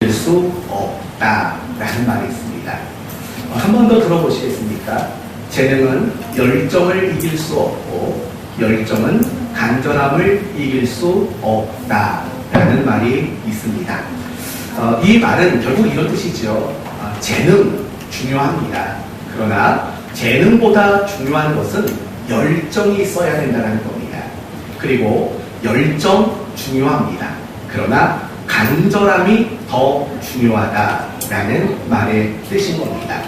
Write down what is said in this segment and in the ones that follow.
이길 수 없다라는 말이 있습니다. 한 번 더 들어보시겠습니까? 재능은 열정을 이길 수 없고 열정은 간절함을 이길 수 없다라는 말이 있습니다. 이 말은 결국 이런 뜻이죠. 재능 중요합니다. 그러나 재능보다 중요한 것은 열정이 있어야 된다는 겁니다. 그리고 열정 중요합니다. 그러나 간절함이 더 중요하다라는 말의 뜻인 겁니다.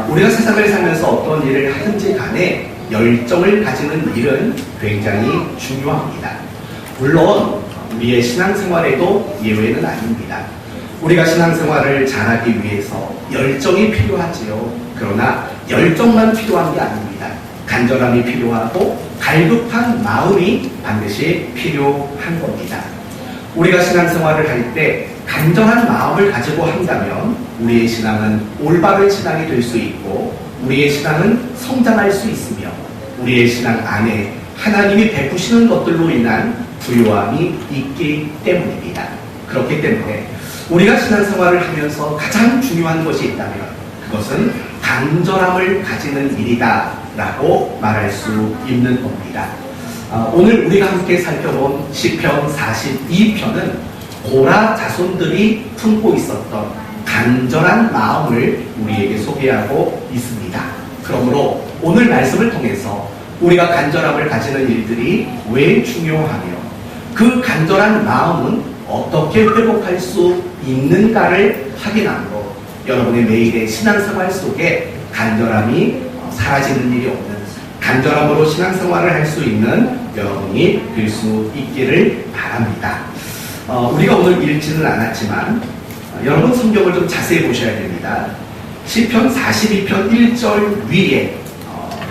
우리가 세상을 살면서 어떤 일을 하든지 간에 열정을 가지는 일은 굉장히 중요합니다. 물론 우리의 신앙생활에도 예외는 아닙니다. 우리가 신앙생활을 잘하기 위해서 열정이 필요하지요. 그러나 열정만 필요한 게 아닙니다. 간절함이 필요하고 갈급한 마음이 반드시 필요한 겁니다. 우리가 신앙생활을 할 때 간절한 마음을 가지고 한다면 우리의 신앙은 올바른 신앙이 될 수 있고 우리의 신앙은 성장할 수 있으며 우리의 신앙 안에 하나님이 베푸시는 것들로 인한 부요함이 있기 때문입니다. 그렇기 때문에 우리가 신앙생활을 하면서 가장 중요한 것이 있다면 그것은 간절함을 가지는 일이다 라고 말할 수 있는 겁니다. 오늘 우리가 함께 살펴본 시편 42편은 고라 자손들이 품고 있었던 간절한 마음을 우리에게 소개하고 있습니다. 그러므로 오늘 말씀을 통해서 우리가 간절함을 가지는 일들이 왜 중요하며 그 간절한 마음은 어떻게 회복할 수 있는가를 확인함으로 여러분의 매일의 신앙생활 속에 간절함이 사라지는 일이 없는 간절함으로 신앙생활을 할 수 있는 여러분이 될 수 있기를 바랍니다. 우리가 오늘 읽지는 않았지만 여러분 성경을 좀 자세히 보셔야 됩니다. 시편 42편 1절 위에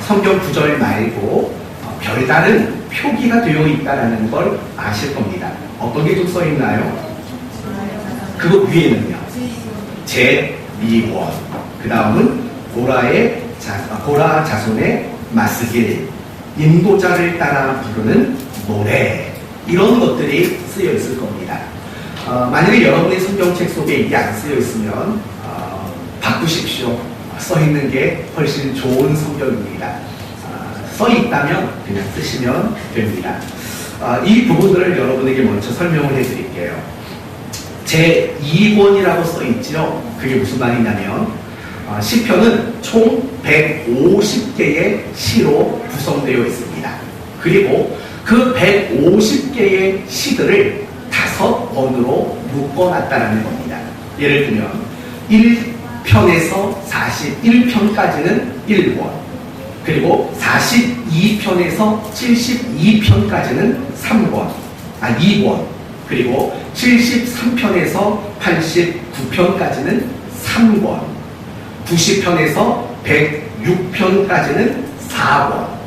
성경 구절 말고 별다른 표기가 되어 있다는 걸 아실 겁니다. 어떤 게 좀 써 있나요? 그거 위에는요. 제2권 그 다음은 고라 자손의 마스길 인도자를 따라 부르는 노래 이런 것들이 쓰여 있을 겁니다. 만약에 여러분의 성경책 속에 이게 안 쓰여 있으면 바꾸십시오. 써 있는 게 훨씬 좋은 성경입니다. 써 있다면 그냥 쓰시면 됩니다. 이 부분들을 여러분에게 먼저 설명을 해드릴게요. 제2권이라고 써 있죠. 그게 무슨 말이냐면 시편은 총 150개의 시로 구성되어 있습니다. 그리고 그 150개의 시들을 5권으로 묶어놨다는 겁니다. 예를 들면 1편에서 41편까지는 1권, 그리고 42편에서 72편까지는 2권, 그리고 73편에서 89편까지는 3권, 90편에서 106편까지는 4권,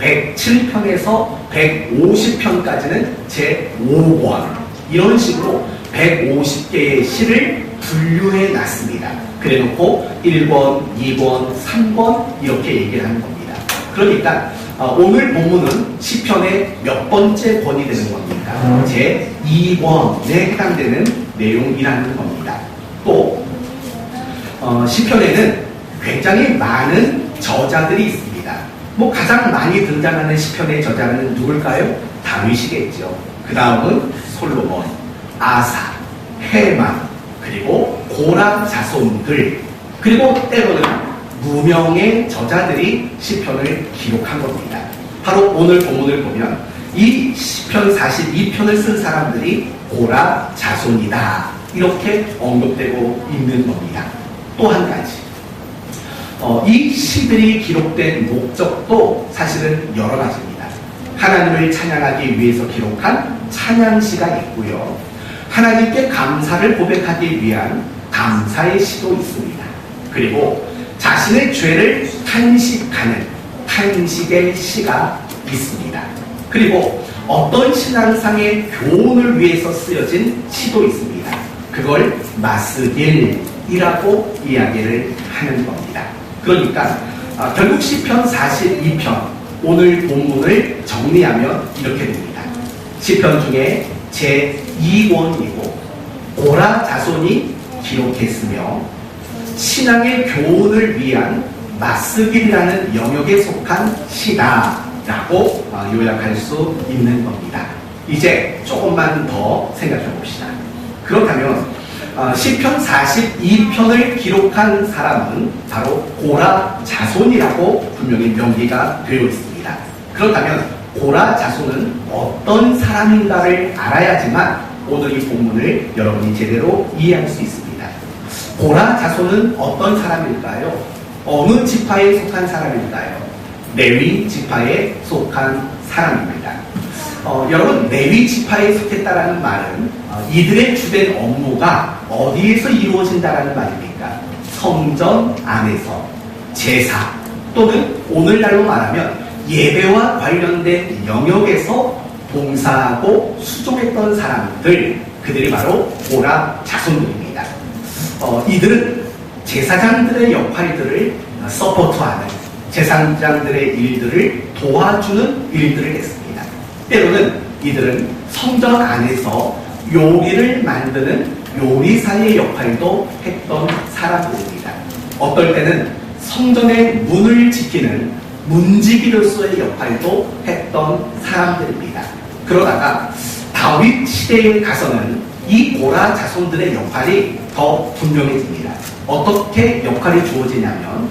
107편에서 150편까지는 제5권 이런 식으로 150개의 시를 분류해 놨습니다. 그래 놓고 1권, 2권, 3권 이렇게 얘기를 하는 겁니다. 그러니까 오늘 본문은 시편의 몇 번째 권이 되는 겁니까? 제2권에 해당되는 내용이라는 겁니다. 또 시편에는 굉장히 많은 저자들이 있습니다. 가장 많이 등장하는 시편의 저자는 누굴까요? 다윗이겠죠. 그 다음은 솔로몬, 아사, 헤만, 그리고 고라 자손들, 그리고 때로는 무명의 저자들이 시편을 기록한 겁니다. 바로 오늘 본문을 보면 이 시편 42편을 쓴 사람들이 고라 자손이다 이렇게 언급되고 있는 겁니다. 또 한 가지, 이 시들이 기록된 목적도 사실은 여러 가지입니다. 하나님을 찬양하기 위해서 기록한 찬양시가 있고요. 하나님께 감사를 고백하기 위한 감사의 시도 있습니다. 그리고 자신의 죄를 탄식하는 탄식의 시가 있습니다. 그리고 어떤 신앙상의 교훈을 위해서 쓰여진 시도 있습니다. 그걸 마스길이라고 이야기를 하는 겁니다. 그러니까 결국 시편 42편 오늘 본문을 정리하면 이렇게 됩니다. 시편 중에 제2권이고 고라 자손이 기록했으며 신앙의 교훈을 위한 맞쓰기라는 영역에 속한 시다라고 요약할 수 있는 겁니다. 이제 조금만 더 생각해 봅시다. 그렇다면 시편 42편을 기록한 사람은 바로 고라 자손이라고 분명히 명기가 되어 있습니다. 그렇다면 고라 자손은 어떤 사람인가를 알아야지만 오늘 이 본문을 여러분이 제대로 이해할 수 있습니다. 고라 자손은 어떤 사람일까요? 어느 지파에 속한 사람일까요? 레위 지파에 속한 사람입니다. 여러분, 레위 지파에 속했다라는 말은 이들의 주된 업무가 어디에서 이루어진다라는 말입니까? 성전 안에서 제사 또는 오늘날로 말하면 예배와 관련된 영역에서 봉사하고 수종했던 사람들, 그들이 바로 고라 자손들입니다. 이들은 제사장들의 역할들을 서포트하는, 제사장들의 일들을 도와주는 일들을 했습니다. 때로는 이들은 성전 안에서 요리를 만드는 요리사의 역할도 했던 사람들입니다. 어떨 때는 성전의 문을 지키는 문지기로서의 역할도 했던 사람들입니다. 그러다가 다윗 시대에 가서는 이 고라 자손들의 역할이 더 분명해집니다. 어떻게 역할이 주어지냐면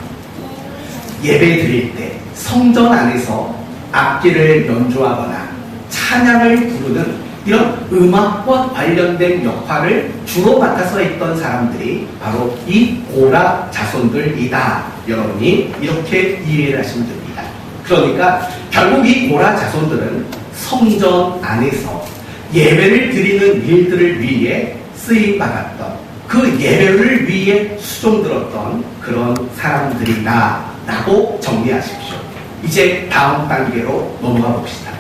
예배 드릴 때 성전 안에서 악기를 연주하거나 찬양을 부르는 이런 음악과 관련된 역할을 주로 맡아서 했던 사람들이 바로 이 고라 자손들이다. 여러분이 이렇게 이해를 하시면 됩니다. 그러니까 결국 이 고라 자손들은 성전 안에서 예배를 드리는 일들을 위해 쓰임받았던, 그 예배를 위해 수종들었던 그런 사람들이다 라고 정리하십시오. 이제 다음 단계로 넘어가 봅시다.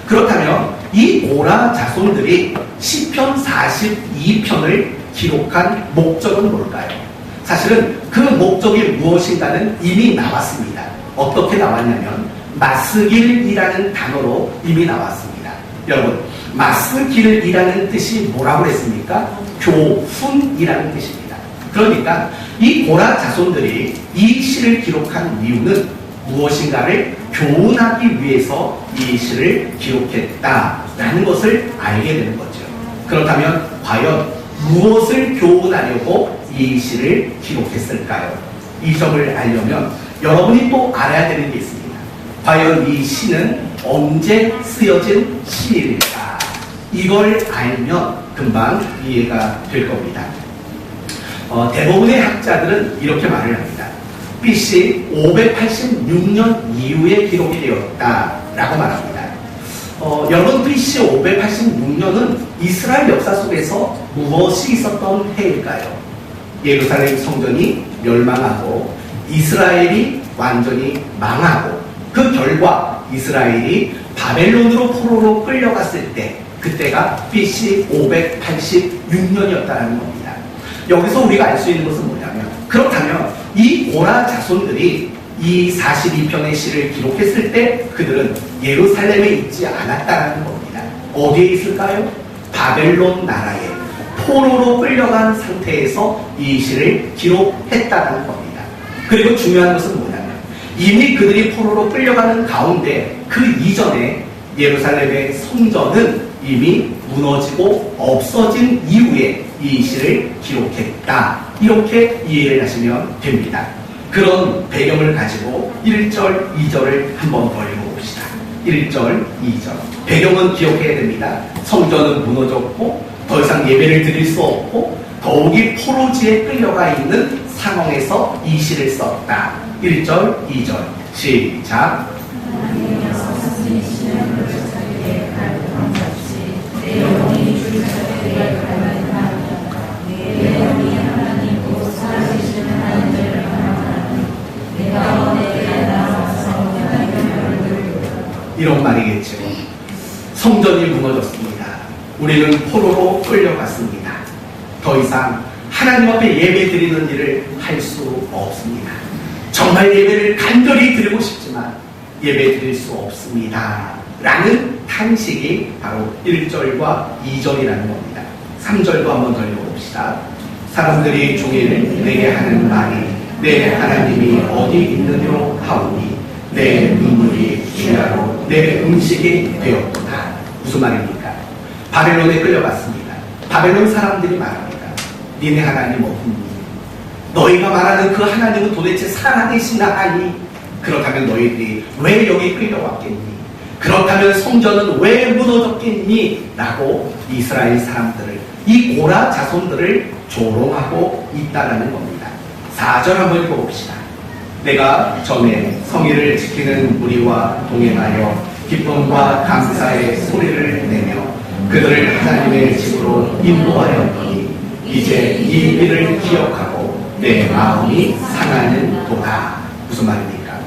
그렇다면 이 고라 자손들이 시편 42편을 기록한 목적은 뭘까요? 사실은 그 목적이 무엇인가는 이미 나왔습니다. 어떻게 나왔냐면 맞쓰길이라는 단어로 이미 나왔습니다. 여러분, 맞쓰길이라는 뜻이 뭐라고 했습니까? 교훈이라는 뜻입니다. 그러니까 이 고라 자손들이 이 시를 기록한 이유는 무엇인가를 교훈하기 위해서 이 시를 기록했다라는 것을 알게 되는 거죠. 그렇다면 과연 무엇을 교훈하려고 이 시를 기록했을까요? 이 점을 알려면 여러분이 또 알아야 되는 게 있습니다. 과연 이 시는 언제 쓰여진 시일까? 이걸 알면 금방 이해가 될 겁니다. 대부분의 학자들은 이렇게 말을 합니다. BC 586년 이후에 기록이 되었다라고 말합니다. 여러분, BC 586년은 이스라엘 역사 속에서 무엇이 있었던 해일까요? 예루살렘 성전이 멸망하고 이스라엘이 완전히 망하고 그 결과 이스라엘이 바벨론으로 포로로 끌려갔을 때, 그때가 BC 586년이었다는 겁니다. 여기서 우리가 알 수 있는 것은 뭐냐면, 그렇다면 이 고라 자손들이 이 42편의 시를 기록했을 때 그들은 예루살렘에 있지 않았다는 겁니다. 어디에 있을까요? 바벨론 나라에 포로로 끌려간 상태에서 이 시를 기록했다는 겁니다. 그리고 중요한 것은 뭐냐면 이미 그들이 포로로 끌려가는 가운데 그 이전에 예루살렘의 성전은 이미 무너지고 없어진 이후에 이 시를 기록했다. 이렇게 이해를 하시면 됩니다. 그런 배경을 가지고 1절, 2절을 한번 더 읽어봅시다. 1절, 2절. 배경은 기억해야 됩니다. 성전은 무너졌고 더 이상 예배를 드릴 수 없고 더욱이 포로지에 끌려가 있는 상황에서 이 시를 썼다. 1절, 2절. 시작. 이런 말이겠죠. 성전이 무너졌습니다. 우리는 포로로 끌려갔습니다. 더 이상 하나님 앞에 예배 드리는 일을 할 수 없습니다. 정말 예배를 간절히 드리고 싶지만 예배 드릴 수 없습니다. 라는 탄식이 바로 1절과 2절이라는 겁니다. 3절도 한번 더 읽어봅시다. 사람들이 종일 내게 하는 말이 내 하나님이 어디 있느뇨 하오니 내 눈물이 주야로 내 음식이 되었구나. 무슨 말입니까? 바벨론에 끌려갔습니다. 바벨론 사람들이 말합니다. 니네 하나님 어딨니? 너희가 말하는 그 하나님은 도대체 살아계시나 하니? 그렇다면 너희들이 왜 여기 끌려왔겠니? 그렇다면 성전은 왜 무너졌겠니? 라고 이스라엘 사람들을, 이 고라 자손들을 조롱하고 있다라는 겁니다. 4절 한번 읽어봅시다. 내가 전에 성의를 지키는 무리와 동행하여 기쁨과 감사의 소리를 내며 그들을 하나님의 집으로 인도하였더니 이제 이 일을 기억하고 내 마음이 상하는 도다. 무슨 말입니까?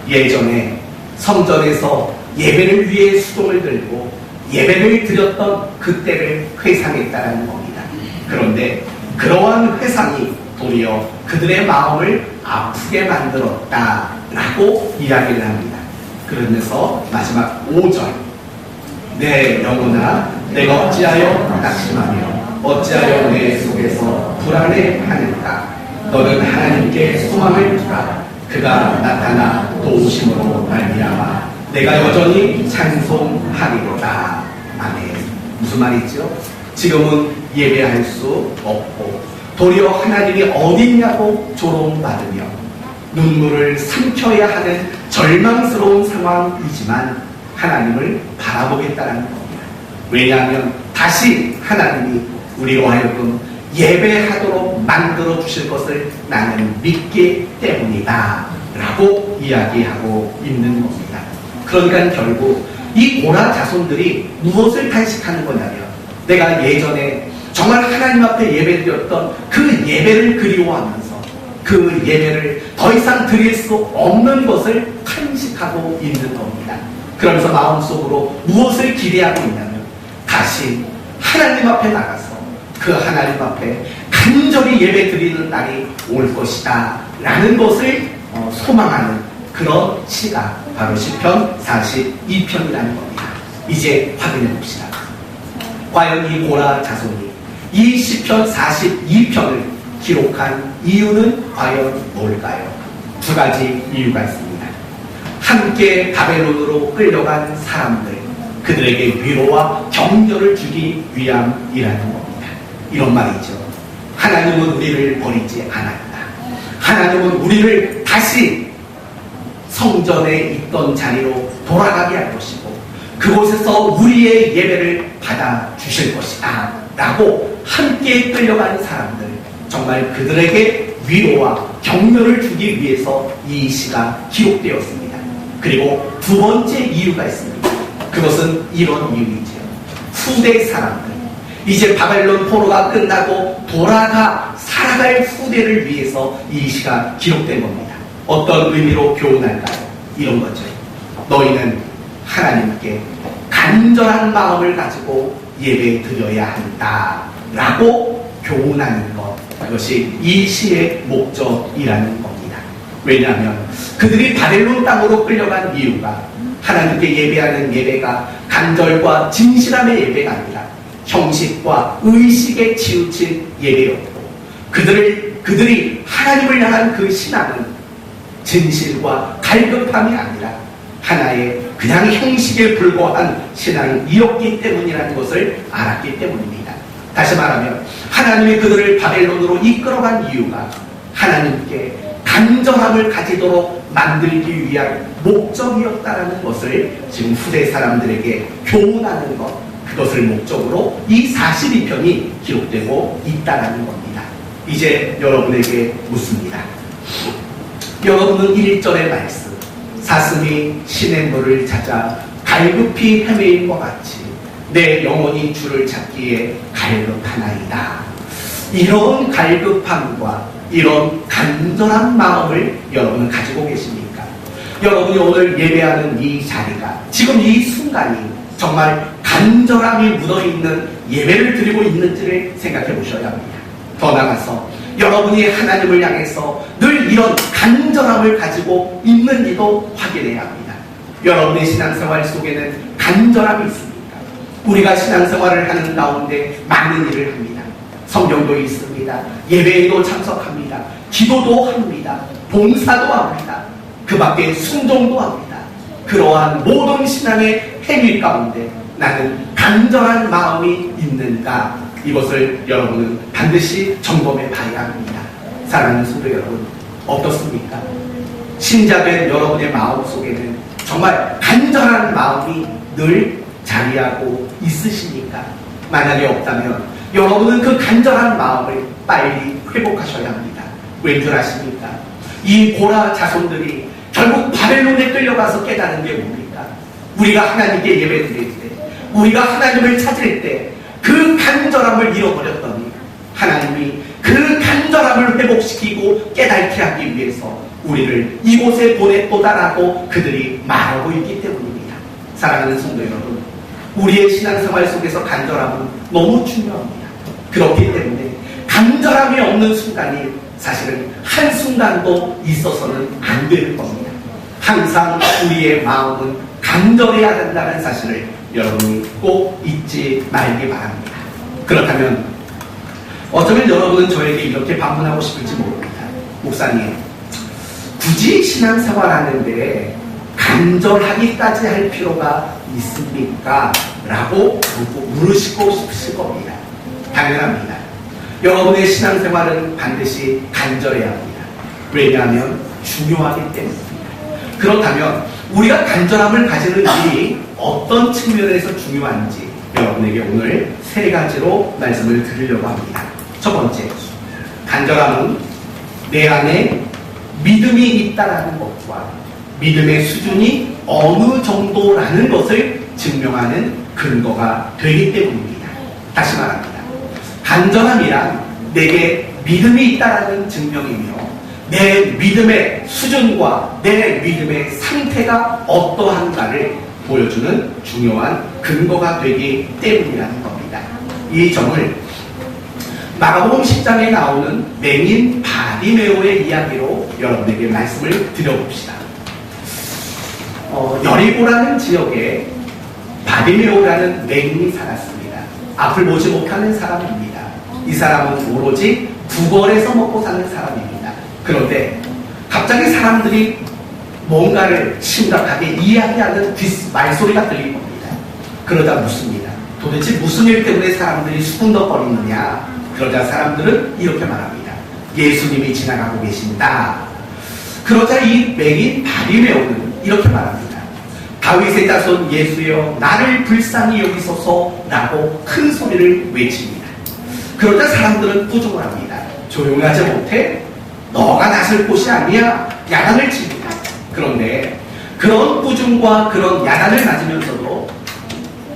예전에 성전에서 예배를 위해 수종을 들고 예배를 드렸던 그때를 회상했다는 겁니다. 그런데 그러한 회상이 도리어 그들의 마음을 아프게 만들었다라고 이야기를 합니다. 그러면서 마지막 5절 내 영혼아 내가 어찌하여 낙심하며 어찌하여 내 속에서 불안해하는가. 너는 하나님께 소망을 두라. 그가 나타나 도우심으로 말미암아 내가 여전히 찬송하리로다. 아멘. 무슨 말이죠? 지금은 예배할 수 없고 도리어 하나님이 어딨냐고 조롱받으며 눈물을 삼켜야 하는 절망스러운 상황이지만 하나님을 바라보겠다는 겁니다. 왜냐하면 다시 하나님이 우리로 하여금 예배하도록 만들어 주실 것을 나는 믿기 때문이다 라고 이야기하고 있는 겁니다. 그러니까 결국 이 고라 자손들이 무엇을 탄식하는 거냐면 내가 예전에 정말 하나님 앞에 예배드렸던 그 예배를 그리워하면서 그 예배를 더 이상 드릴 수 없는 것을 탄식하고 있는 겁니다. 그러면서 마음속으로 무엇을 기대하고 있냐면 다시 하나님 앞에 나가서 그 하나님 앞에 간절히 예배 드리는 날이 올 것이다 라는 것을 소망하는 그런 시가 바로 시편 42편이라는 겁니다. 이제 확인해 봅시다. 과연 이 고라 자손이 이 시편 42편을 기록한 이유는 과연 뭘까요? 두 가지 이유가 있습니다. 함께 바벨론으로 끌려간 사람들, 그들에게 위로와 격려를 주기 위함이라는 겁니다. 이런 말이죠. 하나님은 우리를 버리지 않았다. 하나님은 우리를 다시 성전에 있던 자리로 돌아가게 할 것이고 그곳에서 우리의 예배를 받아주실 것이다 라고 함께 끌려가는 사람들, 정말 그들에게 위로와 격려를 주기 위해서 이 시가 기록되었습니다. 그리고 두 번째 이유가 있습니다. 그것은 이런 이유이죠. 후대 사람들, 이제 바벨론 포로가 끝나고 돌아가 살아갈 후대를 위해서 이 시가 기록된 겁니다. 어떤 의미로 교훈할까요? 이런 거죠. 너희는 하나님께 간절한 마음을 가지고 예배 드려야 한다 라고 교훈하는 것, 그것이 이 시의 목적이라는 겁니다. 왜냐하면 그들이 바벨론 땅으로 끌려간 이유가 하나님께 예배하는 예배가 간절과 진실함의 예배가 아니라 형식과 의식에 치우친 예배였고 그들이 하나님을 향한 그 신앙은 진실과 갈급함이 아니라 하나의 그냥 형식에 불과한 신앙이었기 때문이라는 것을 알았기 때문입니다. 다시 말하면 하나님이 그들을 바벨론으로 이끌어간 이유가 하나님께 간절함을 가지도록 만들기 위한 목적이었다는 것을 지금 후대 사람들에게 교훈하는 것, 그것을 목적으로 이 42편이 기록되고 있다는 겁니다. 이제 여러분에게 묻습니다. 여러분은 1절의 말씀, 사슴이 시냇물을 찾아 갈급히 헤매인 것 같이 내 영혼이 주를 찾기에 갈급하나이다. 이런 갈급함과 이런 간절한 마음을 여러분은 가지고 계십니까? 여러분이 오늘 예배하는 이 자리가, 지금 이 순간이 정말 간절함이 묻어있는 예배를 드리고 있는지를 생각해 보셔야 합니다. 더 나아가서 여러분이 하나님을 향해서 늘 이런 간절함을 가지고 있는지도 확인해야 합니다. 여러분의 신앙생활 속에는 간절함이 있습니까? 우리가 신앙생활을 하는 가운데 많은 일을 합니다. 성경도 읽습니다. 예배에도 참석합니다. 기도도 합니다. 봉사도 합니다. 그 밖에 순종도 합니다. 그러한 모든 신앙의 행위 가운데 나는 간절한 마음이 있는가? 이것을 여러분은 반드시 점검해 봐야 합니다. 사랑하는 성도 여러분, 어떻습니까? 신자된 여러분의 마음 속에는 정말 간절한 마음이 늘 자리하고 있으십니까? 만약에 없다면 여러분은 그 간절한 마음을 빨리 회복하셔야 합니다. 왠 줄 아십니까? 이 고라 자손들이 결국 바벨론에 끌려가서 깨달은 게 뭡니까? 우리가 하나님께 예배드릴 때, 우리가 하나님을 찾을 때 그 간절함을 잃어버렸더니 하나님이 그 간절함을 회복시키고 깨닫게 하기 위해서 우리를 이곳에 보냈도다라고 그들이 말하고 있기 때문입니다. 사랑하는 성도 여러분, 우리의 신앙생활 속에서 간절함은 너무 중요합니다. 그렇기 때문에 간절함이 없는 순간이 사실은 한순간도 있어서는 안 되는 겁니다. 항상 우리의 마음은 간절해야 된다는 사실을 여러분이 꼭 잊지 말기 바랍니다. 그렇다면 어쩌면 여러분은 저에게 이렇게 반문하고 싶을지 모릅니다. 목사님, 굳이 신앙생활 하는데 간절하기까지 할 필요가 있습니까? 라고 물으시고 싶으실 겁니다. 당연합니다. 여러분의 신앙생활은 반드시 간절해야 합니다. 왜냐하면 중요하기 때문입니다. 그렇다면 우리가 간절함을 가지는 일이 어떤 측면에서 중요한지 여러분에게 오늘 세 가지로 말씀을 드리려고 합니다. 첫 번째, 간절함은 내 안에 믿음이 있다라는 것과 믿음의 수준이 어느 정도라는 것을 증명하는 근거가 되기 때문입니다. 다시 말합니다. 간절함이란 내게 믿음이 있다라는 증명이며 내 믿음의 수준과 내 믿음의 상태가 어떠한가를 보여주는 중요한 근거가 되기 때문이라는 겁니다. 이 점을 마가복음 10장에 나오는 맹인 바디메오의 이야기로 여러분에게 말씀을 드려봅시다. 여리고라는 지역에 바디메오라는 맹인이 살았습니다. 앞을 보지 못하는 사람입니다. 이 사람은 오로지 구걸에서 먹고 사는 사람입니다. 그런데 갑자기 사람들이 뭔가를 심각하게 이야기하는 말소리가 들린 겁니다. 그러다 묻습니다. 도대체 무슨 일 때문에 사람들이 수군덕거리느냐? 그러자 사람들은 이렇게 말합니다. 예수님이 지나가고 계신다. 그러자 이 맹인 바리메오는 이렇게 말합니다. 다윗의 자손 예수여 나를 불쌍히 여기소서라고 큰 소리를 외칩니다. 그러자 사람들은 부정을 합니다. 조용하지 못해? 너가 나설 곳이 아니야. 야단을 칩니다. 그런데 그런 꾸중과 그런 야단을 맞으면서도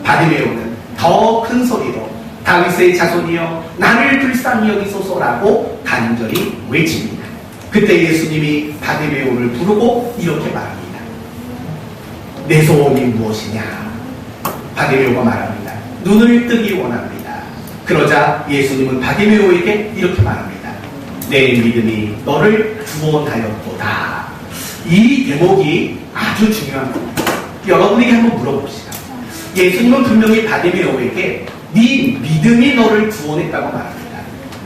바디메오는 더 큰 소리로 다윗의 자손이여 나를 불쌍히 여기소서라고 간절히 외칩니다. 그때 예수님이 바디메오를 부르고 이렇게 말합니다. 내 소원이 무엇이냐? 바디메오가 말합니다. 눈을 뜨기 원합니다. 그러자 예수님은 바디메오에게 이렇게 말합니다. 내 믿음이 너를 구원하였도다. 이 대목이 아주 중요한 겁니다. 여러분에게 한번 물어봅시다. 예수님은 분명히 바디메오에게 네 믿음이 너를 구원했다고 말합니다.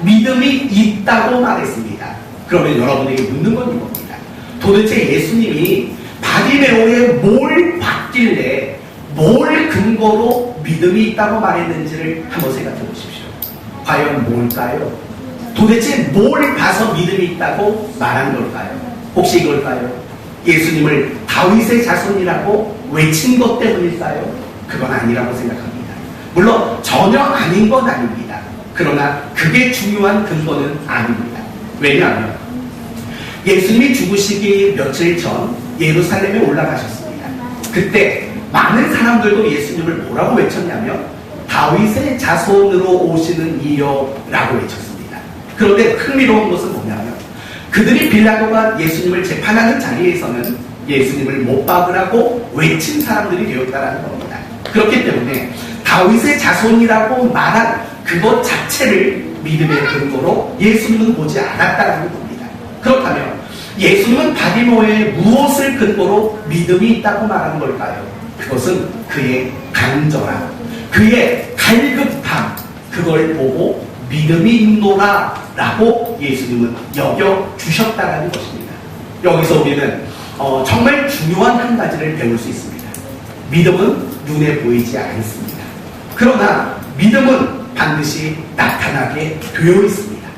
믿음이 있다고 말했습니다. 그러면 여러분에게 묻는 건 이겁니다. 도대체 예수님이 바디메오에 뭘 봤길래 뭘 근거로 믿음이 있다고 말했는지를 한번 생각해 보십시오. 과연 뭘까요? 도대체 뭘 봐서 믿음이 있다고 말한 걸까요? 혹시 이걸까요? 예수님을 다윗의 자손이라고 외친 것 때문일까요? 그건 아니라고 생각합니다. 물론 전혀 아닌 건 아닙니다. 그러나 그게 중요한 근거는 아닙니다. 왜냐하면 예수님이 죽으시기 며칠 전 예루살렘에 올라가셨습니다. 그때 많은 사람들도 예수님을 뭐라고 외쳤냐면 다윗의 자손으로 오시는 이여라고 외쳤습니다. 그런데 흥미로운 것은 뭐냐면 그들이 빌라도가 예수님을 재판하는 자리에서는 예수님을 못 박으라고 외친 사람들이 되었다는 겁니다. 그렇기 때문에 다윗의 자손이라고 말한 그것 자체를 믿음의 근거로 예수님은 보지 않았다는 겁니다. 그렇다면 예수님은 바디메오에 무엇을 근거로 믿음이 있다고 말한 걸까요? 그것은 그의 간절함, 그의 갈급함, 그걸 보고 믿음이 있노라 라고 예수님은 여겨주셨다는 것입니다. 여기서 우리는 정말 중요한 한 가지를 배울 수 있습니다. 믿음은 눈에 보이지 않습니다. 그러나 믿음은 반드시 나타나게 되어 있습니다.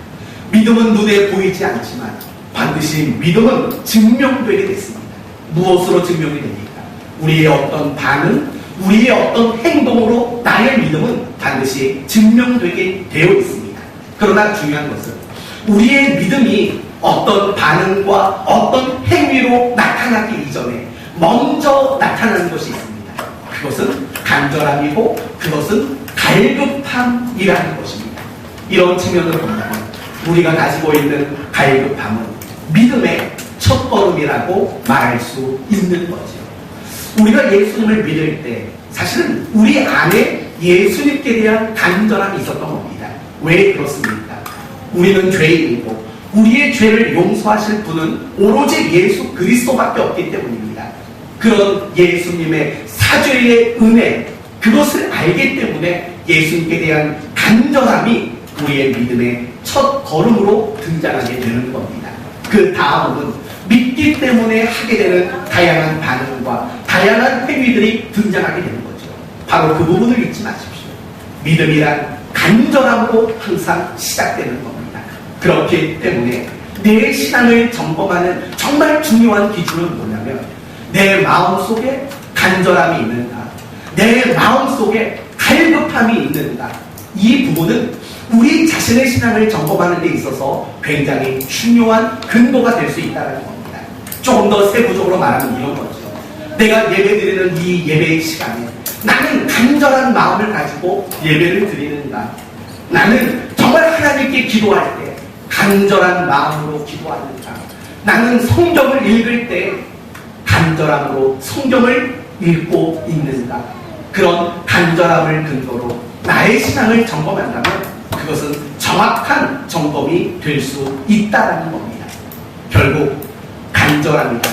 믿음은 눈에 보이지 않지만 반드시 믿음은 증명되게 됐습니다. 무엇으로 증명이 됩니까? 우리의 어떤 반응, 우리의 어떤 행동으로 나의 믿음은 반드시 증명되게 되어 있습니다. 그러나 중요한 것은 우리의 믿음이 어떤 반응과 어떤 행위로 나타나기 이전에 먼저 나타나는 것이 있습니다. 그것은 간절함이고 그것은 갈급함이라는 것입니다. 이런 측면으로 본다면 우리가 가지고 있는 갈급함은 믿음의 첫걸음이라고 말할 수 있는 거죠. 우리가 예수님을 믿을 때 사실은 우리 안에 예수님께 대한 간절함이 있었던 겁니다. 왜 그렇습니까? 우리는 죄인이고 우리의 죄를 용서하실 분은 오로지 예수 그리스도밖에 없기 때문입니다. 그런 예수님의 사죄의 은혜, 그것을 알기 때문에 예수님께 대한 간절함이 우리의 믿음의 첫 걸음으로 등장하게 되는 겁니다. 그 다음은 믿기 때문에 하게 되는 다양한 반응과 다양한 행위들이 등장하게 되는 거죠. 바로 그 부분을 잊지 마십시오. 믿음이란 간절함으로 항상 시작되는 겁니다. 그렇기 때문에 내 신앙을 점검하는 정말 중요한 기준은 뭐냐면 내 마음속에 간절함이 있는가, 내 마음속에 갈급함이 있는가, 이 부분은 우리 자신의 신앙을 점검하는 데 있어서 굉장히 중요한 근거가 될 수 있다는 겁니다. 조금 더 세부적으로 말하면 이런 거죠. 내가 예배드리는 이 예배의 시간에 나는 간절한 마음을 가지고 예배를 드리는가, 나는 정말 하나님께 기도할 때 간절한 마음으로 기도하는가, 나는 성경을 읽을 때 간절함으로 성경을 읽고 있는가, 그런 간절함을 근거로 나의 신앙을 점검한다면 그것은 정확한 점검이 될 수 있다는 겁니다. 결국 간절함이다,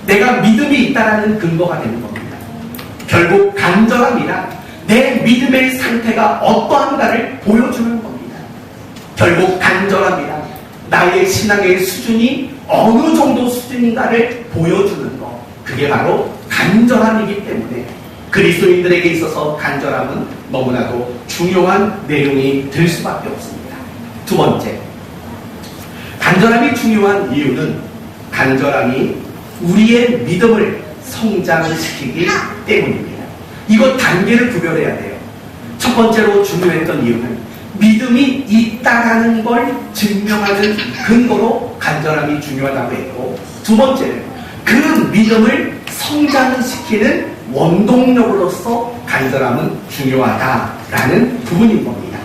내가 믿음이 있다는 근거가 되는 겁니다. 결국 간절함이란 내 믿음의 상태가 어떠한가를 보여주는 겁니다. 결국 간절함이란 나의 신앙의 수준이 어느 정도 수준인가를 보여주는 것, 그게 바로 간절함이기 때문에 그리스도인들에게 있어서 간절함은 너무나도 중요한 내용이 될 수밖에 없습니다. 두 번째, 간절함이 중요한 이유는 간절함이 우리의 믿음을 성장시키기 때문입니다. 이거 단계를 구별해야 돼요. 첫 번째로 중요했던 이유는 믿음이 있다라는 걸 증명하는 근거로 간절함이 중요하다고 했고, 두 번째는 그 믿음을 성장시키는 원동력으로서 간절함은 중요하다라는 부분인 겁니다.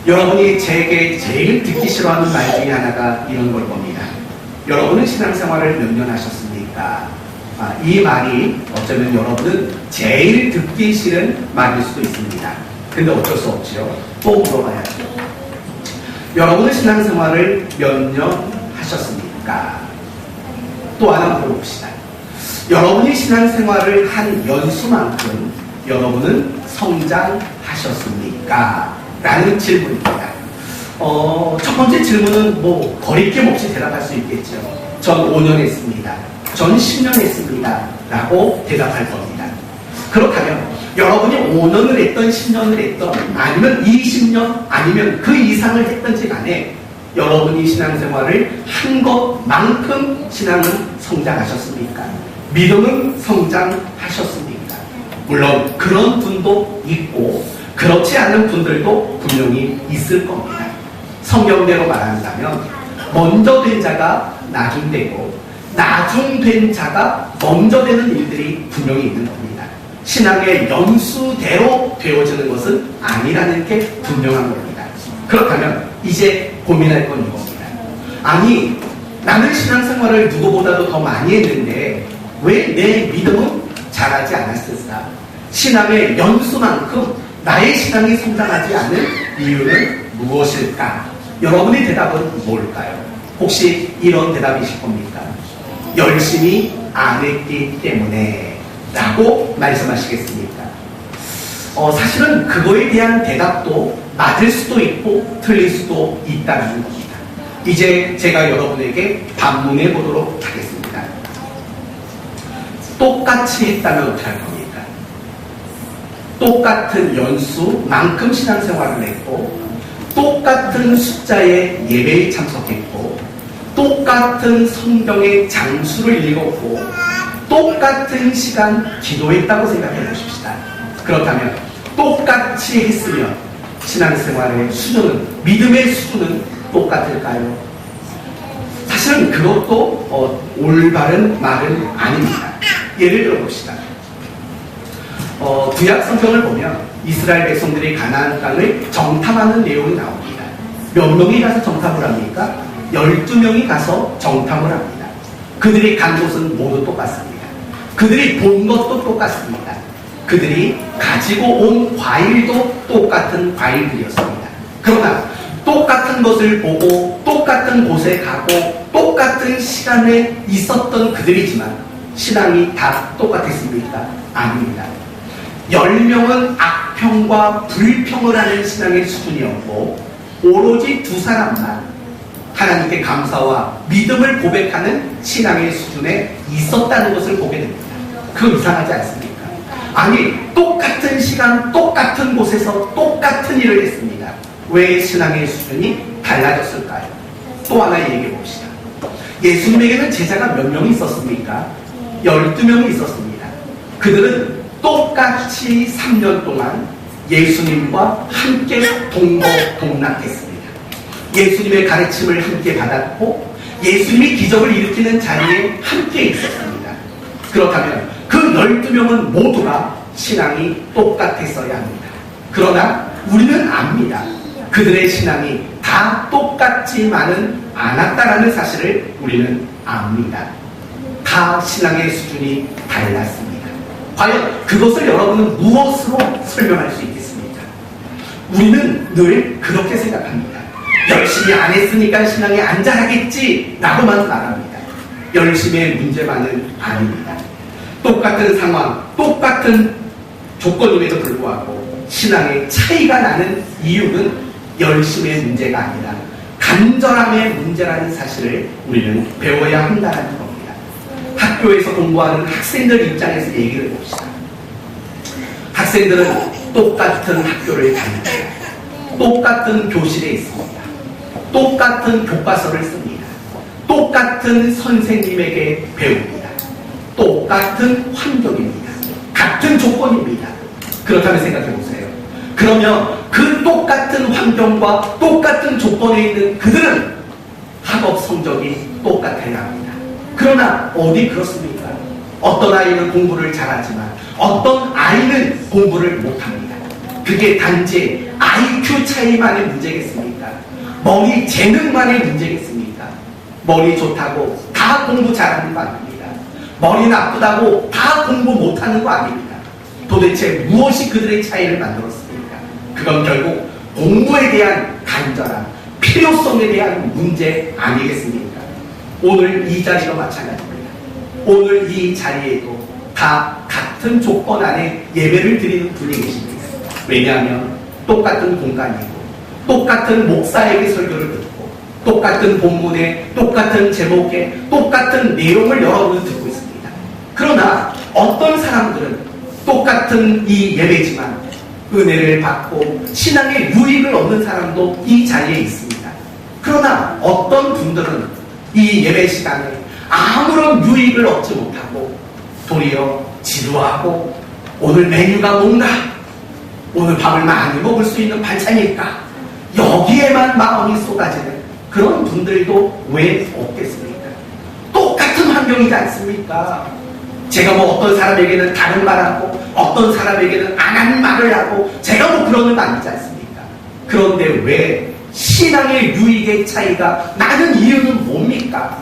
여러분이 제게 제일 듣기 싫어하는 말 중에 하나가 이런 걸 겁니다. 여러분은 신앙생활을 몇 년 하셨습니까? 이 말이 어쩌면 여러분은 제일 듣기 싫은 말일 수도 있습니다. 근데 어쩔 수 없죠. 또 물어봐야죠. 여러분은 신앙생활을 몇 년 하셨습니까? 또 하나 물어봅시다. 여러분이 신앙생활을 한 연수만큼 여러분은 성장하셨습니까? 라는 질문입니다. 첫 번째 질문은 거리낌 없이 대답할 수 있겠죠. 전 5년 했습니다. 전 10년 했습니다. 라고 대답할 겁니다. 그렇다면 여러분이 5년을 했던 10년을 했던 아니면 20년 아니면 그 이상을 했던지 간에 여러분이 신앙생활을 한 것만큼 신앙은 성장하셨습니까? 믿음은 성장하셨습니까? 물론 그런 분도 있고 그렇지 않은 분들도 분명히 있을 겁니다. 성경대로 말한다면 먼저 된 자가 나중 되고 나중 된 자가 먼저 되는 일들이 분명히 있는 겁니다. 신앙의 연수대로 되어지는 것은 아니라는 게 분명한 겁니다. 그렇다면 이제 고민할 건 이겁니다. 아니, 나는 신앙생활을 누구보다도 더 많이 했는데 왜 내 믿음은 자라지 않았을까? 신앙의 연수만큼 나의 신앙이 성장하지 않은 이유는 무엇일까? 여러분의 대답은 뭘까요? 혹시 이런 대답이실 겁니까? 열심히 안 했기 때문에 라고 말씀하시겠습니까? 사실은 그거에 대한 대답도 맞을 수도 있고 틀릴 수도 있다는 겁니다. 이제 제가 여러분에게 반문해 보도록 하겠습니다. 똑같이 했다면 어떻게 할 겁니까? 똑같은 연수만큼 신앙생활을 했고, 똑같은 숫자의 예배에 참석했고, 똑같은 성경의 장수를 읽었고, 똑같은 시간 기도했다고 생각해 보십시다. 그렇다면 똑같이 했으면 신앙생활의 수준은, 믿음의 수준은 똑같을까요? 사실은 그것도 올바른 말은 아닙니다. 예를 들어 봅시다. 구약 성경을 보면 이스라엘 백성들이 가나안 땅을 정탐하는 내용이 나옵니다. 몇 명이 가서 정탐을 합니까? 12명이 가서 정탐을 합니다. 그들이 간 곳은 모두 똑같습니다. 그들이 본 것도 똑같습니다. 그들이 가지고 온 과일도 똑같은 과일들이었습니다. 그러나 똑같은 것을 보고 똑같은 곳에 가고 똑같은 시간에 있었던 그들이지만 신앙이 다 똑같았습니까? 아닙니다. 10명은 악평과 불평을 하는 신앙의 수준이었고, 오로지 2사람만 하나님께 감사와 믿음을 고백하는 신앙의 수준에 있었다는 것을 보게 됩니다. 그거 이상하지 않습니까? 아니, 똑같은 시간, 똑같은 곳에서 똑같은 일을 했습니다. 왜 신앙의 수준이 달라졌을까요? 또 하나 얘기해 봅시다. 예수님에게는 제자가 몇 명이 있었습니까? 12명이 있었습니다. 그들은 똑같이 3년 동안 예수님과 함께 동거동락했습니다. 예수님의 가르침을 함께 받았고, 예수님이 기적을 일으키는 자리에 함께 있었습니다. 그렇다면 그 12명은 모두가 신앙이 똑같았어야 합니다. 그러나 우리는 압니다. 그들의 신앙이 다 똑같지만은 않았다라는 사실을 우리는 압니다. 다 신앙의 수준이 달랐습니다. 과연 그것을 여러분은 무엇으로 설명할 수 있겠습니까? 우리는 늘 그렇게 생각합니다. 열심히 안 했으니까 신앙이 안 자라겠지 라고만 말합니다. 열심의 문제만은 아닙니다. 똑같은 상황, 똑같은 조건임에도 불구하고 신앙의 차이가 나는 이유는 열심의 문제가 아니라 간절함의 문제라는 사실을 우리는 배워야 한다는 겁니다. 학교에서 공부하는 학생들 입장에서 얘기를 해봅시다. 학생들은 똑같은 학교를 다닙니다. 똑같은 교실에 있습니다. 똑같은 교과서를 씁니다. 똑같은 선생님에게 배웁니다. 똑같은 환경입니다. 같은 조건입니다. 그렇다면 생각해 보세요. 그러면 그 똑같은 환경과 똑같은 조건에 있는 그들은 학업 성적이 똑같아야 합니다. 그러나 어디 그렇습니까? 어떤 아이는 공부를 잘하지만 어떤 아이는 공부를 못합니다. 그게 단지 IQ 차이만의 문제겠습니까? 머리 재능만의 문제겠습니까? 머리 좋다고 다 공부 잘하는 거 아닙니다. 머리 나쁘다고 다 공부 못하는 거 아닙니다. 도대체 무엇이 그들의 차이를 만들었습니까? 그건 결국 공부에 대한 간절함, 필요성에 대한 문제 아니겠습니까? 오늘 이 자리도 마찬가지입니다. 오늘 이 자리에도 다 같은 조건 안에 예배를 드리는 분이 계십니다. 왜냐하면 똑같은 공간이고, 똑같은 목사에게 설교를 듣고, 똑같은 본문에, 똑같은 제목에, 똑같은 내용을 여러분은 듣고 있습니다. 그러나 어떤 사람들은 똑같은 이 예배지만 은혜를 받고 신앙의 유익을 얻는 사람도 이 자리에 있습니다. 그러나 어떤 분들은 이 예배 시간에 아무런 유익을 얻지 못하고 도리어 지루하고 오늘 메뉴가 뭔가, 오늘 밥을 많이 먹을 수 있는 반찬일까, 여기에만 마음이 쏟아지는 그런 분들도 왜 없겠습니까? 똑같은 환경이지 않습니까? 제가 뭐 어떤 사람에게는 다른 말하고 어떤 사람에게는 안 하는 말을 하고 제가 뭐 그러는 거 아니지 않습니까? 그런데 왜 신앙의 유익의 차이가 나는 이유는 뭡니까?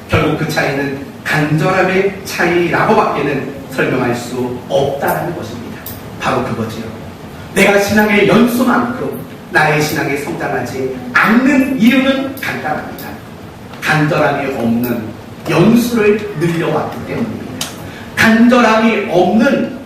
결국 그 차이는 간절함의 차이라고밖에는 설명할 수 없다는 것입니다. 바로 그거지요. 내가 신앙의 연수만큼 나의 신앙에 성장하지 않는 이유는 간단합니다. 간절함이 없는 연수를 늘려왔기 때문입니다. 간절함이 없는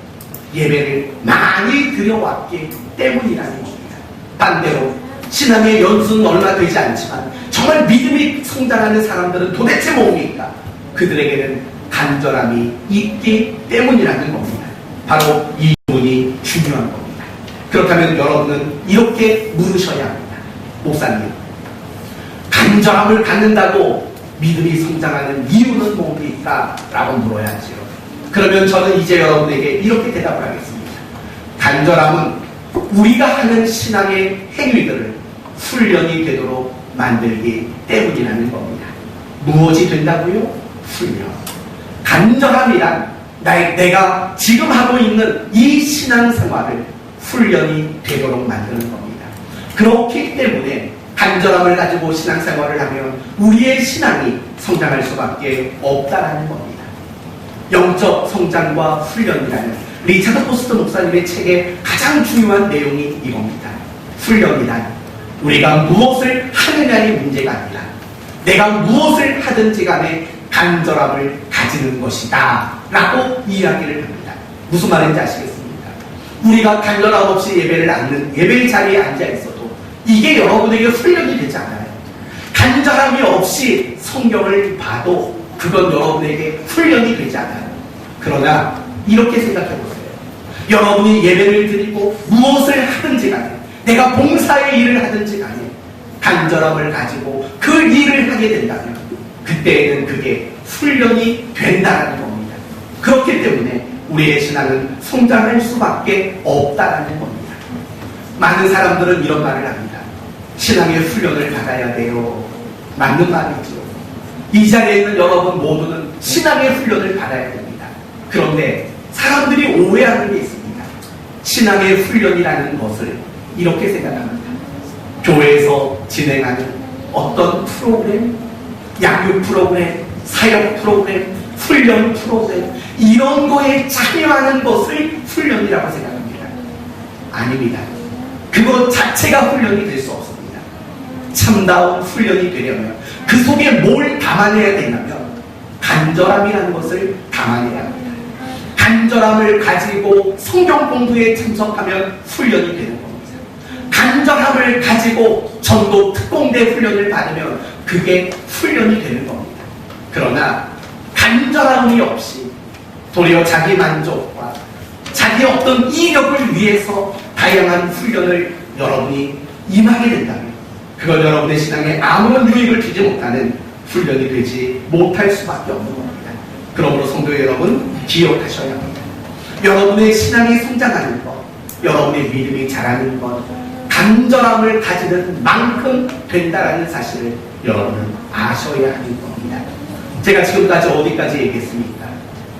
예배를 많이 드려왔기 때문이라는 겁니다. 반대로 신앙의 연수는 얼마 되지 않지만 정말 믿음이 성장하는 사람들은 도대체 뭡니까? 그들에게는 간절함이 있기 때문이라는 겁니다. 바로 이 부분이 중요한 겁니다. 그렇다면 여러분은 이렇게 물으셔야 합니다. 목사님, 간절함을 갖는다고 믿음이 성장하는 이유는 뭡니까? 라고 물어야지요. 그러면 저는 이제 여러분에게 이렇게 대답을 하겠습니다. 간절함은 우리가 하는 신앙의 행위들을 훈련이 되도록 만들기 때문이라는 겁니다. 무엇이 된다고요? 훈련. 간절함이란 내가 지금 하고 있는 이 신앙생활을 훈련이 되도록 만드는 겁니다. 그렇기 때문에 간절함을 가지고 신앙생활을 하면 우리의 신앙이 성장할 수밖에 없다는 겁니다. 영적 성장과 훈련이라는 리차드 포스트 목사님의 책의 가장 중요한 내용이 이겁니다. 훈련이란 우리가 무엇을 하느냐의 문제가 아니라 내가 무엇을 하든지 간에 간절함을 가지는 것이다 라고 이야기를 합니다. 무슨 말인지 아시겠습니까? 우리가 간절함 없이 예배의 자리에 앉아 있어도 이게 여러분에게 훈련이 되지 않아요. 간절함이 없이 성경을 봐도 그건 여러분에게 훈련이 되지 않아요. 그러나 이렇게 생각해 보세요. 여러분이 예배를 드리고 무엇을 하든지 간에 내가 봉사의 일을 하든지 간에 간절함을 가지고 그 일을 하게 된다면 그때에는 그게 훈련이 된다는 겁니다. 그렇기 때문에 우리의 신앙은 성장할 수밖에 없다는 겁니다. 많은 사람들은 이런 말을 합니다. 신앙의 훈련을 받아야 돼요. 맞는 말이죠. 이 자리에 있는 여러분 모두는 신앙의 훈련을 받아야 됩니다. 그런데 사람들이 오해하는 게 있습니다. 신앙의 훈련이라는 것을 이렇게 생각합니다. 교회에서 진행하는 어떤 프로그램, 양육 프로그램, 사역 프로그램, 훈련 프로그램 이런 거에 참여하는 것을 훈련이라고 생각합니다. 아닙니다. 그것 자체가 훈련이 될 수 없습니다. 참다운 훈련이 되려면 그 속에 뭘 담아내야 되냐면 간절함이라는 것을 담아내야 합니다. 간절함을 가지고 성경 공부에 참석하면 훈련이 되는 겁니다. 간절함을 가지고 전도 특공대 훈련을 받으면 그게 훈련이 되는 겁니다. 그러나 간절함이 없이 도리어 자기 만족과 자기 어떤 이력을 위해서 다양한 훈련을 여러분이 임하게 된다면 그건 여러분의 신앙에 아무런 유익을 주지 못하는 훈련이 되지 못할 수밖에 없는 겁니다. 그러므로 성도 여러분 기억하셔야 합니다. 여러분의 신앙이 성장하는 것, 여러분의 믿음이 자라는 것 간절함을 가지는 만큼 된다는 사실을 여러분은 아셔야 하는 겁니다. 제가 지금까지 어디까지 얘기했습니까?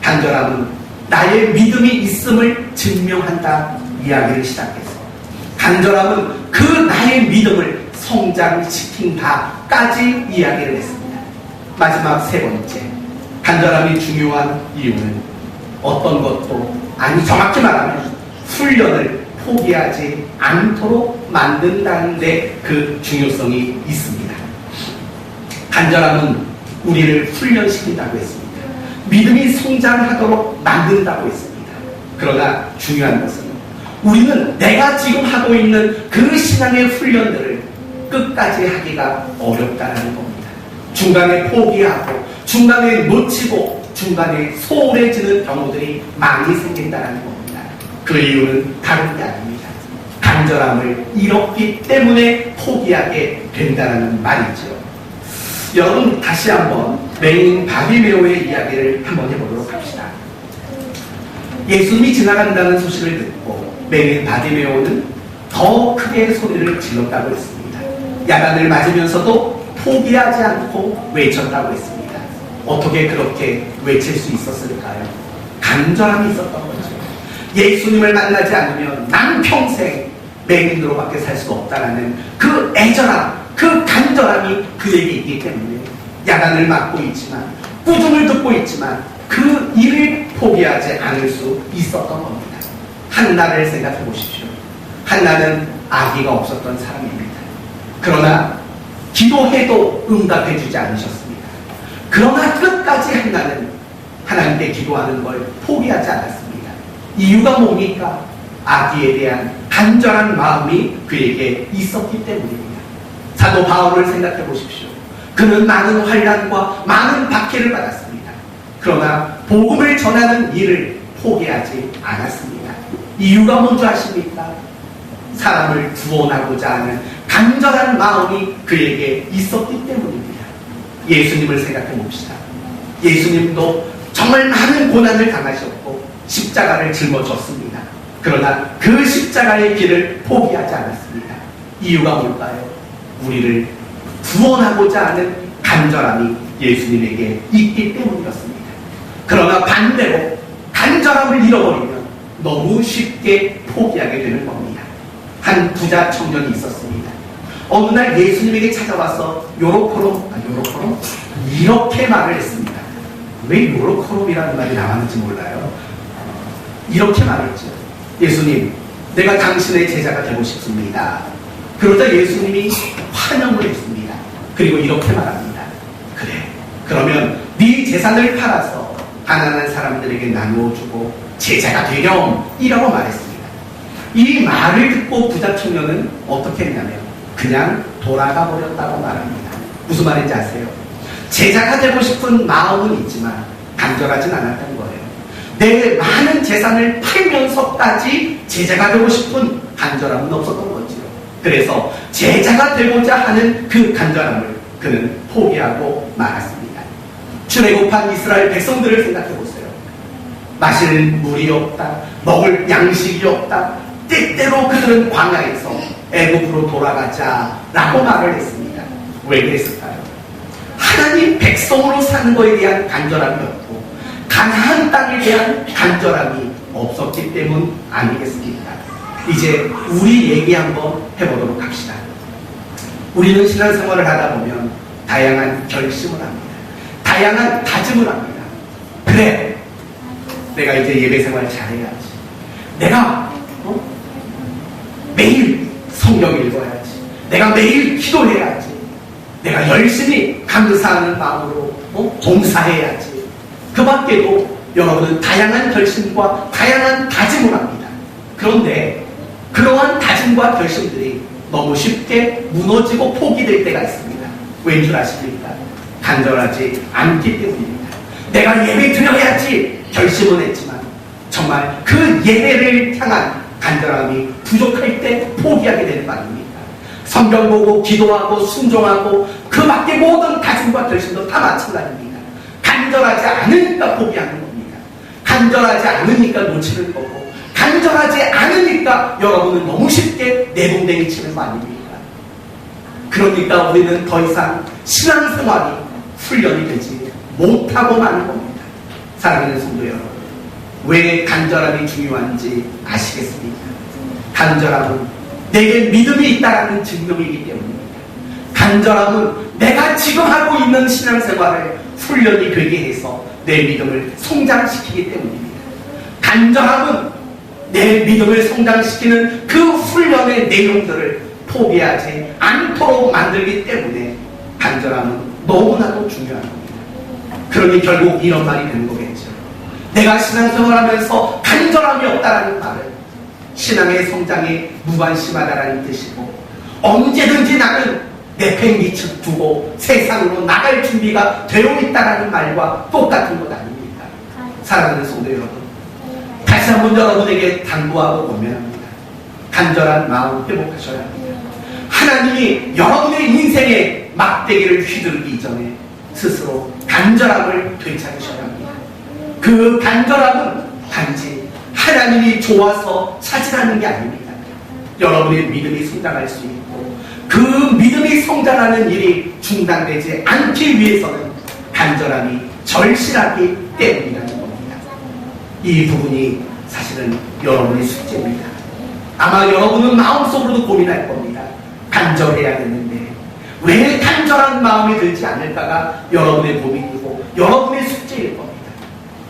간절함은 나의 믿음이 있음을 증명한다 이야기를 시작해서 간절함은 그 나의 믿음을 성장시킨다까지 이야기를 했습니다. 마지막 세 번째, 간절함이 중요한 이유는 어떤 것도 아니 정확히 말하면 훈련을 포기하지 않도록 만든다는 데 그 중요성이 있습니다. 간절함은 우리를 훈련시킨다고 했습니다. 믿음이 성장하도록 만든다고 했습니다. 그러나 중요한 것은 우리는 내가 지금 하고 있는 그 신앙의 훈련들을 끝까지 하기가 어렵다는 겁니다. 중간에 포기하고 중간에 놓치고 중간에 소홀해지는 경우들이 많이 생긴다는 겁니다. 그 이유는 다른 게 아닙니다. 간절함을 잃었기 때문에 포기하게 된다는 말이죠. 여러분 다시 한번 맹인 바디메오의 이야기를 한번 해보도록 합시다. 예수님이 지나간다는 소식을 듣고 맹인 바디메오는 더 크게 소리를 질렀다고 했습니다. 야단을 맞으면서도 포기하지 않고 외쳤다고 했습니다. 어떻게 그렇게 외칠 수 있었을까요? 간절함이 있었던 거죠. 예수님을 만나지 않으면 난 평생 맹인으로밖에 살 수가 없다라는 그 애절함, 그 간절함이 그에게 있기 때문에 야단을 맞고 있지만 꾸중을 듣고 있지만 그 일을 포기하지 않을 수 있었던 겁니다. 한나를 생각해 보십시오. 한나는 아기가 없었던 사람입니다. 그러나 기도해도 응답해 주지 않으셨습니다. 그러나 끝까지 한나는 하나님께 기도하는 걸 포기하지 않았습니다. 이유가 뭡니까? 아기에 대한 간절한 마음이 그에게 있었기 때문입니다. 사도 바울을 생각해 보십시오. 그는 많은 환난과 많은 박해를 받았습니다. 그러나 복음을 전하는 일을 포기하지 않았습니다. 이유가 뭔지 아십니까? 사람을 구원하고자 하는 간절한 마음이 그에게 있었기 때문입니다. 예수님을 생각해 봅시다. 예수님도 정말 많은 고난을 당하셨고 십자가를 짊어졌습니다. 그러나 그 십자가의 길을 포기하지 않았습니다. 이유가 뭘까요? 우리를 구원하고자 하는 간절함이 예수님에게 있기 때문이었습니다. 그러나 반대로 간절함을 잃어버리면 너무 쉽게 포기하게 되는 겁니다. 한 부자 청년이 있었습니다. 어느 날 예수님에게 찾아와서 요로코롬 이렇게 말을 했습니다. 왜 요로코롬이라는 말이 나왔는지 몰라요. 이렇게 말했죠. 예수님, 내가 당신의 제자가 되고 싶습니다. 그러자 예수님이 환영을 했습니다. 그리고 이렇게 말합니다. 그래, 그러면 네 재산을 팔아서 가난한 사람들에게 나누어주고 제자가 되렴 이라고 말했습니다. 이 말을 듣고 부자 청년은 어떻게 했냐면 그냥 돌아가 버렸다고 말합니다. 무슨 말인지 아세요? 제자가 되고 싶은 마음은 있지만 간절하진 않았던 거예요. 내 많은 재산을 팔면서까지 제자가 되고 싶은 간절함은 없었던 거지요. 그래서 제자가 되고자 하는 그 간절함을 그는 포기하고 말았습니다. 출애굽한 이스라엘 백성들을 생각해 보세요. 마실 물이 없다, 먹을 양식이 없다. 때때로 그들은 광야에서 애굽으로 돌아가자라고 말을 했습니다. 왜 그랬을까요? 하나님 백성으로 사는 것에 대한 간절함이 없고 가나안 땅에 대한 간절함이 없었기 때문 아니겠습니까? 이제 우리 얘기 한번 해보도록 합시다. 우리는 신앙생활을 하다 보면 다양한 결심을 합니다. 다양한 다짐을 합니다. 그래, 내가 이제 예배생활 잘해야지. 내가 매일 성경 읽어야지. 내가 매일 기도해야지. 내가 열심히 감사하는 마음으로 봉사해야지. 그 밖에도 여러분은 다양한 결심과 다양한 다짐을 합니다. 그런데 그러한 다짐과 결심들이 너무 쉽게 무너지고 포기될 때가 있습니다. 왠 줄 아십니까? 간절하지 않기 때문입니다. 내가 예배 드려야지 결심은 했지만 정말 그 예배를 향한 간절함이 부족할 때 포기하게 되는 거 아닙니까? 성경 보고 기도하고 순종하고 그 밖에 모든 다짐과 결심도 다 마찬가지입니다. 간절하지 않으니까 포기하는 겁니다. 간절하지 않으니까 놓치는 거고 간절하지 않으니까 여러분은 너무 쉽게 내동댕이 치는 거 아닙니까? 그러니까 우리는 더 이상 신앙생활이 훈련이 되지 못하고 마는 겁니다. 사랑하는 성도 여러분, 왜 간절함이 중요한지 아시겠습니까? 간절함은 내게 믿음이 있다는 증명이기 때문입니다. 간절함은 내가 지금 하고 있는 신앙생활을 훈련이 되게 해서 내 믿음을 성장시키기 때문입니다. 간절함은 내 믿음을 성장시키는 그 훈련의 내용들을 포기하지 않도록 만들기 때문에 간절함은 너무나도 중요한 겁니다. 그러니 결국 이런 말이 되는 거겠죠. 내가 신앙생활하면서 간절함이 없다라는 말은 신앙의 성장에 무관심하다라는 뜻이고 언제든지 나는 내팽개쳐 두고 세상으로 나갈 준비가 되어 있다라는 말과 똑같은 것 아닙니까? 사랑하는 성도 여러분, 다시 한번 여러분에게 당부하고 권면합니다. 간절한 마음 회복하셔야 합니다. 하나님이 여러분의 인생의 막대기를 휘두르기 전에 스스로 간절함을 되찾으셔야 합니다. 그 간절함은 단지 하나님이 좋아서 찾으라는 게 아닙니다. 여러분의 믿음이 성장할 수 있고 그 믿음이 성장하는 일이 중단되지 않기 위해서는 간절함이 절실하기 때문이라는 겁니다. 이 부분이 사실은 여러분의 숙제입니다. 아마 여러분은 마음속으로도 고민할 겁니다. 간절해야 되는데 왜 간절한 마음이 들지 않을까가 여러분의 고민이고 여러분의 숙제일 겁니다.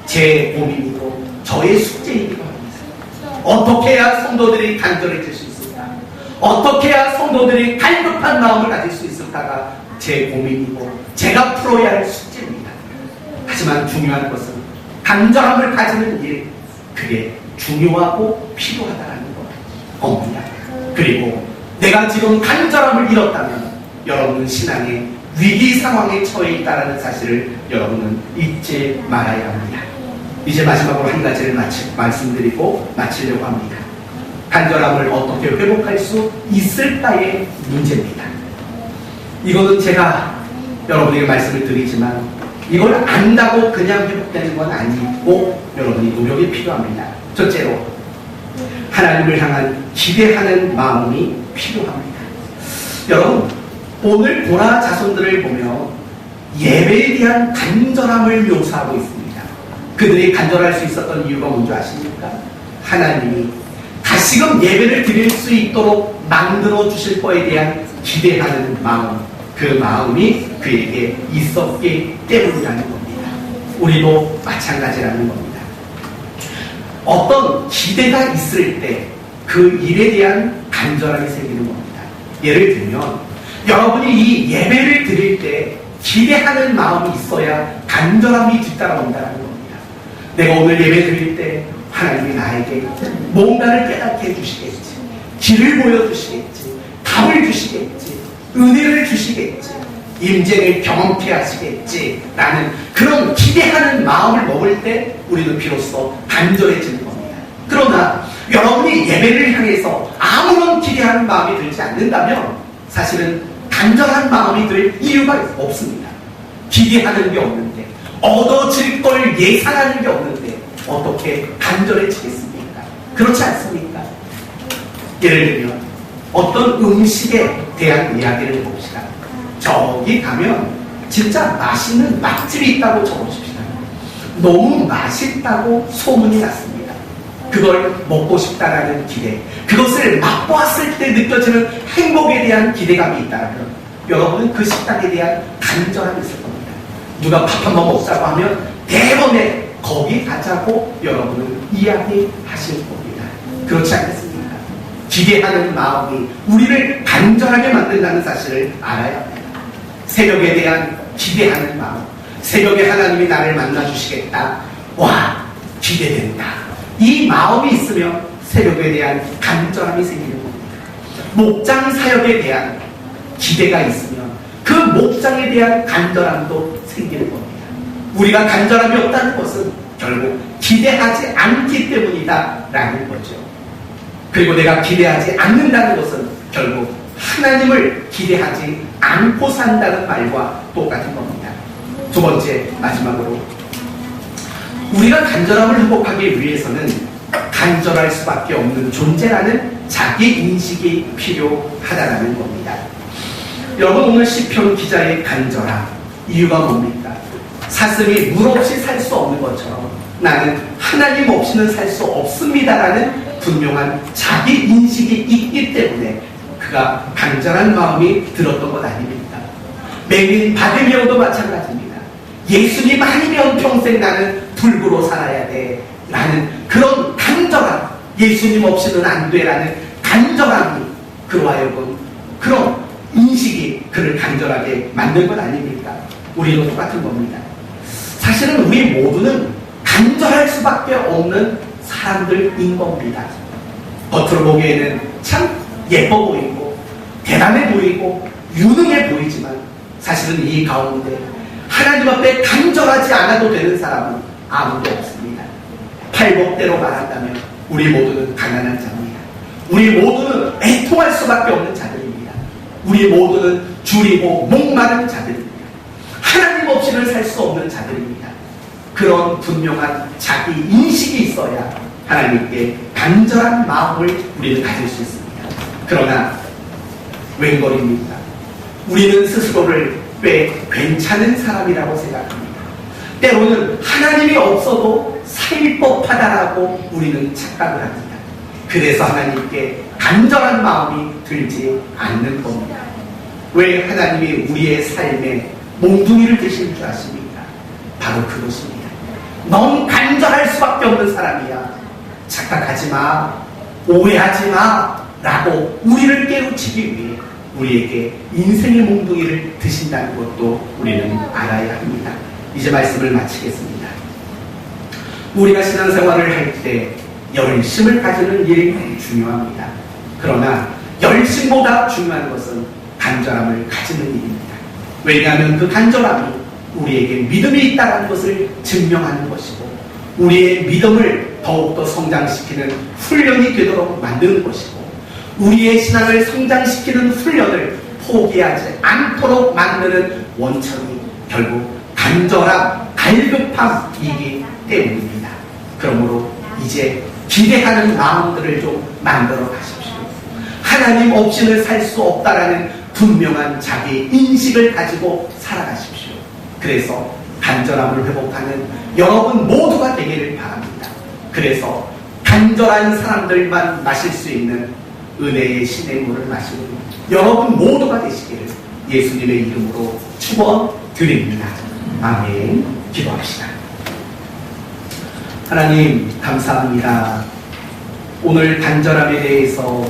제 고민이고 저의 숙제이기도 합니다. 어떻게 해야 성도들이 간절해질 수 있을까? 어떻게 해야 성도들이 갈급한 마음을 가질 수 있을까가 제 고민이고 제가 풀어야 할 숙제입니다. 하지만 중요한 것은 간절함을 가지는 일, 그게 중요하고 필요하다는 겁니다. 그리고 내가 지금 간절함을 잃었다면 여러분은 신앙의 위기 상황에 처해 있다는 사실을 여러분은 잊지 말아야 합니다. 이제 마지막으로 한 가지를 말씀드리고 마치려고 합니다. 간절함을 어떻게 회복할 수 있을까의 문제입니다. 이거는 제가 여러분에게 말씀을 드리지만 이걸 안다고 그냥 회복되는 건 아니고 여러분이 노력이 필요합니다. 첫째로 하나님을 향한 기대하는 마음이 필요합니다. 여러분, 오늘 고라 자손들을 보면 예배에 대한 간절함을 묘사하고 있습니다. 그들이 간절할 수 있었던 이유가 뭔지 아십니까? 하나님이 다시금 예배를 드릴 수 있도록 만들어 주실 거에 대한 기대하는 마음, 그 마음이 그에게 있었기 때문이라는 겁니다. 우리도 마찬가지라는 겁니다. 어떤 기대가 있을 때 그 일에 대한 간절함이 생기는 겁니다. 예를 들면 여러분이 이 예배를 드릴 때 기대하는 마음이 있어야 간절함이 뒤따라온다는 겁니다. 내가 오늘 예배 드릴 때 하나님이 나에게 뭔가를 깨닫게 해주시겠지, 길을 보여주시겠지, 답을 주시겠지, 은혜를 주시겠지, 임재를 경험케 하시겠지 라는 그런 기대하는 마음을 먹을 때 우리는 비로소 간절해지는 겁니다. 그러나 여러분이 예배를 향해서 아무런 기대하는 마음이 들지 않는다면 사실은 간절한 마음이 들 이유가 없습니다. 기대하는 게 없는데, 얻어질 걸 예상하는 게 없는데 어떻게 간절해지겠습니까? 그렇지 않습니까? 예를 들면 어떤 음식에 대한 이야기를 해봅시다. 저기 가면 진짜 맛있는 맛집이 있다고 적어주십시다. 너무 맛있다고 소문이 났습니다. 그걸 먹고 싶다라는 기대, 그것을 맛보았을 때 느껴지는 행복에 대한 기대감이 있다면 여러분은 그 식당에 대한 간절함이 있을 겁니다. 누가 밥 한번 먹자고 하면 대번에 거기 가자고 여러분은 이야기하실 겁니다. 그렇지 않겠습니까? 기대하는 마음이 우리를 간절하게 만든다는 사실을 알아야 합니다. 새벽에 대한 기대하는 마음, 새벽에 하나님이 나를 만나주시겠다, 와 기대된다, 이 마음이 있으면 새벽에 대한 간절함이 생기는 겁니다. 목장 사역에 대한 기대가 있으면 그 목장에 대한 간절함도 생기는 겁니다. 우리가 간절함이 없다는 것은 결국 기대하지 않기 때문이다 라는 거죠. 그리고 내가 기대하지 않는다는 것은 결국 하나님을 기대하지 않고 산다는 말과 똑같은 겁니다. 두 번째, 마지막으로 우리가 간절함을 회복하기 위해서는 간절할 수밖에 없는 존재라는 자기 인식이 필요하다는 겁니다. 여러분, 오늘 시편 기자의 간절함, 이유가 뭡니까? 사슴이 물 없이 살 수 없는 것처럼 나는 하나님 없이는 살 수 없습니다라는 분명한 자기 인식이 있기 때문에 그가 간절한 마음이 들었던 것 아닙니까? 맹인 바디메오도 마찬가지입니다. 예수님 아니면 평생 나는 불구로 살아야 돼 라는 그런 간절함, 예수님 없이는 안 돼 라는 간절함이 그로 하여금 그런 인식이 그를 간절하게 만든 것 아닙니까? 우리도 똑같은 겁니다. 사실은 우리 모두는 간절할 수밖에 없는 사람들인 겁니다. 겉으로 보기에는 참 예뻐 보이고 대단해 보이고 유능해 보이지만 사실은 이 가운데 하나님 앞에 간절하지 않아도 되는 사람은 아무도 없습니다. 팔복대로 말한다면 우리 모두는 가난한 자입니다. 우리 모두는 애통할 수밖에 없는 자들입니다. 우리 모두는 줄이고 목마른 자들입니다. 하나님 없이는 살 수 없는 자들입니다. 그런 분명한 자기 인식이 있어야 하나님께 간절한 마음을 우리는 가질 수 있습니다. 그러나 웬걸입니까? 우리는 스스로를 꽤 괜찮은 사람이라고 생각합니다. 때로는 하나님이 없어도 살 법하다라고 우리는 착각을 합니다. 그래서 하나님께 간절한 마음이 들지 않는 겁니다. 왜 하나님이 우리의 삶에 몽둥이를 드실 줄 아십니까? 바로 그것입니다. 넌 간절할 수밖에 없는 사람이야. 착각하지 마, 오해하지 마 라고 우리를 깨우치기 위해 우리에게 인생의 몽둥이를 드신다는 것도 우리는 알아야 합니다. 이제 말씀을 마치겠습니다. 우리가 신앙생활을 할 때 열심을 가지는 일이 중요합니다. 그러나 열심보다 중요한 것은 간절함을 가지는 일입니다. 왜냐하면 그 간절함이 우리에게 믿음이 있다는 것을 증명하는 것이고 우리의 믿음을 더욱더 성장시키는 훈련이 되도록 만드는 것이고 우리의 신앙을 성장시키는 훈련을 포기하지 않도록 만드는 원천이 결국 간절함, 갈급함이기 때문입니다. 그러므로 이제 기대하는 마음들을 좀 만들어 가십시오. 하나님 없이는 살 수 없다라는 분명한 자기 인식을 가지고 살아가십시오. 그래서 간절함을 회복하는 여러분 모두가 되기를 바랍니다. 그래서 간절한 사람들만 마실 수 있는 은혜의 신의 물을 마시는 여러분 모두가 되시기를 예수님의 이름으로 축원드립니다. 아멘. 기도합시다. 하나님 감사합니다. 오늘 간절함에 대해서